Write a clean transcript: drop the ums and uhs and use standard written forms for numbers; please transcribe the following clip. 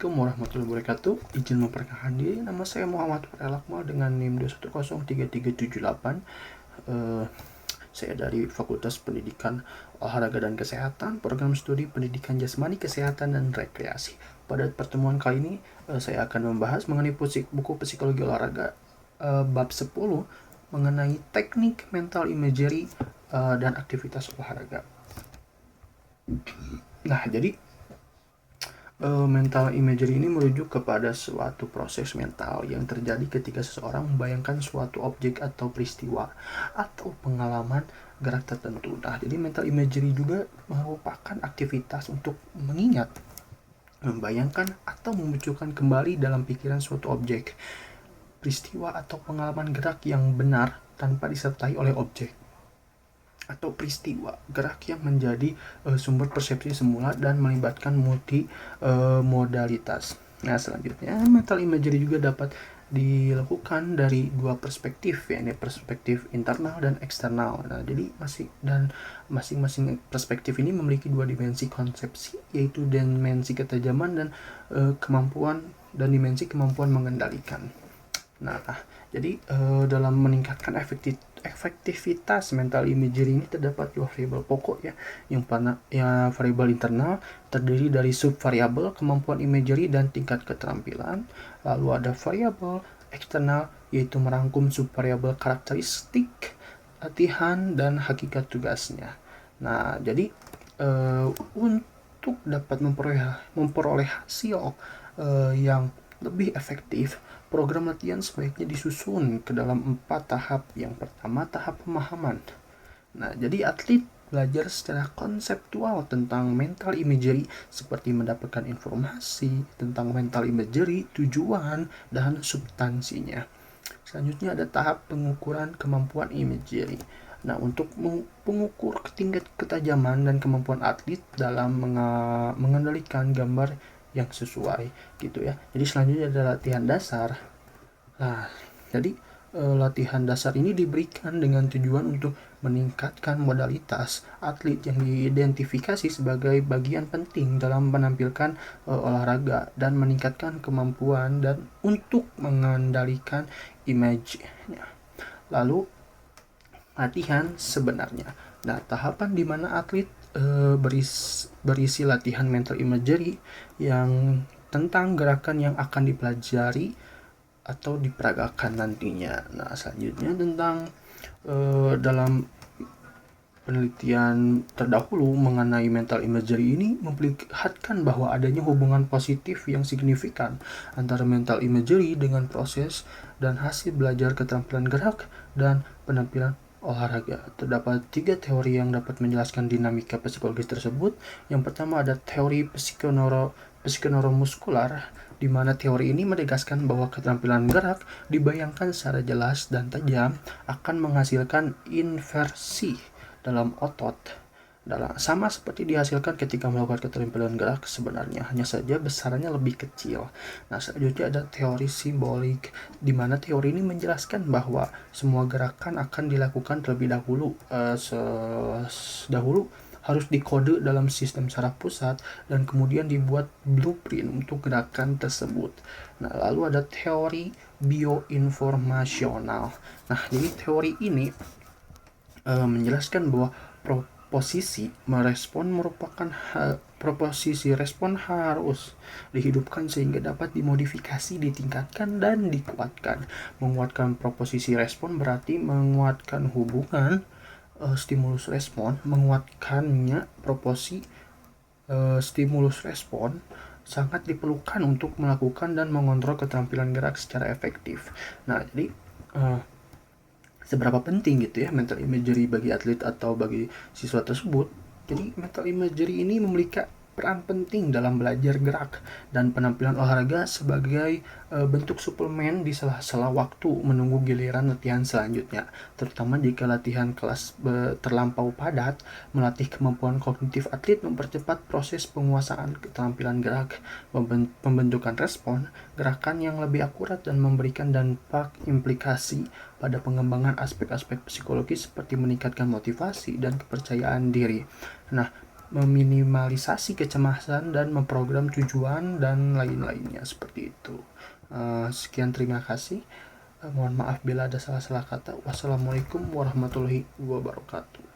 Assalamualaikum warahmatullahi wabarakatuh. Izin memperkenalkan diri, nama saya Muhammad Farel dengan NIM 2103378. Saya dari Fakultas Pendidikan Olahraga dan Kesehatan, Program Studi Pendidikan Jasmani, Kesehatan, dan Rekreasi. Pada pertemuan kali ini, saya akan membahas mengenai buku Psikologi Olahraga bab 10 mengenai teknik mental imagery dan aktivitas olahraga. Nah, jadi mental imagery ini merujuk kepada suatu proses mental yang terjadi ketika seseorang membayangkan suatu objek atau peristiwa atau pengalaman gerak tertentu. Nah, jadi mental imagery juga merupakan aktivitas untuk mengingat, membayangkan, atau memunculkan kembali dalam pikiran suatu objek, peristiwa, atau pengalaman gerak yang benar tanpa disertai oleh objek atau peristiwa gerak yang menjadi sumber persepsi semula dan melibatkan multi modalitas. Nah, selanjutnya mental imagery juga dapat dilakukan dari dua perspektif, yakni perspektif internal dan eksternal. Nah, jadi masing-masing perspektif ini memiliki dua dimensi konsepsi, yaitu dimensi ketajaman dan dimensi kemampuan mengendalikan. Nah, jadi dalam meningkatkan efektivitas mental imagery ini terdapat dua variabel pokok ya. Yang variabel internal terdiri dari subvariabel kemampuan imagery dan tingkat keterampilan. Lalu ada variabel eksternal yaitu merangkum subvariabel karakteristik, latihan, dan hakikat tugasnya. Nah, jadi untuk dapat memperoleh hasil yang lebih efektif, program latihan sebaiknya disusun ke dalam 4 tahap. Yang pertama, tahap pemahaman. Nah, jadi atlet belajar secara konseptual tentang mental imagery, seperti mendapatkan informasi tentang mental imagery, tujuan, dan substansinya. Selanjutnya ada tahap pengukuran kemampuan imagery. Nah, untuk mengukur tingkat ketajaman dan kemampuan atlet dalam mengendalikan gambar yang sesuai gitu ya. Jadi selanjutnya ada latihan dasar. Nah, jadi latihan dasar ini diberikan dengan tujuan untuk meningkatkan modalitas atlet yang diidentifikasi sebagai bagian penting dalam menampilkan olahraga dan meningkatkan kemampuan dan untuk mengendalikan image-nya. Lalu latihan sebenarnya. Nah, tahapan di mana atlet berisi latihan mental imagery yang tentang gerakan yang akan dipelajari atau diperagakan nantinya. Nah, selanjutnya tentang dalam penelitian terdahulu mengenai mental imagery ini memperlihatkan bahwa adanya hubungan positif yang signifikan antara mental imagery dengan proses dan hasil belajar keterampilan gerak dan penampilan olahraga. Terdapat 3 teori yang dapat menjelaskan dinamika psikologis tersebut. Yang pertama ada teori psikoneuromuskular, di mana teori ini menegaskan bahwa keterampilan gerak dibayangkan secara jelas dan tajam akan menghasilkan inversi dalam otot, sama seperti dihasilkan ketika melakukan keterampilan gerak sebenarnya, hanya saja besarannya lebih kecil. Nah, selanjutnya ada teori simbolik, di mana teori ini menjelaskan bahwa semua gerakan akan dilakukan terlebih dahulu harus dikode dalam sistem saraf pusat dan kemudian dibuat blueprint untuk gerakan tersebut. Nah, lalu ada teori bioinformasional. Nah, jadi teori ini menjelaskan bahwa proposisi respon harus dihidupkan sehingga dapat dimodifikasi, ditingkatkan, dan dikuatkan. Menguatkan proposisi respon berarti menguatkan hubungan stimulus respon. Menguatkannya proporsi stimulus respon sangat diperlukan untuk melakukan dan mengontrol keterampilan gerak secara efektif. Nah, jadi seberapa penting gitu ya mental imagery bagi atlet atau bagi siswa tersebut. Jadi mental imagery ini memiliki peran penting dalam belajar gerak dan penampilan olahraga sebagai bentuk suplemen di sela-sela waktu menunggu giliran latihan selanjutnya, terutama jika latihan kelas terlampau padat. Melatih kemampuan kognitif atlet mempercepat proses penguasaan keterampilan gerak, pembentukan respon gerakan yang lebih akurat, dan memberikan dampak implikasi pada pengembangan aspek-aspek psikologis seperti meningkatkan motivasi dan kepercayaan diri. Nah, meminimalisasi kecemasan dan memprogram tujuan dan lain-lainnya seperti itu. Sekian, terima kasih. Mohon maaf bila ada salah-salah kata. Wassalamualaikum warahmatullahi wabarakatuh.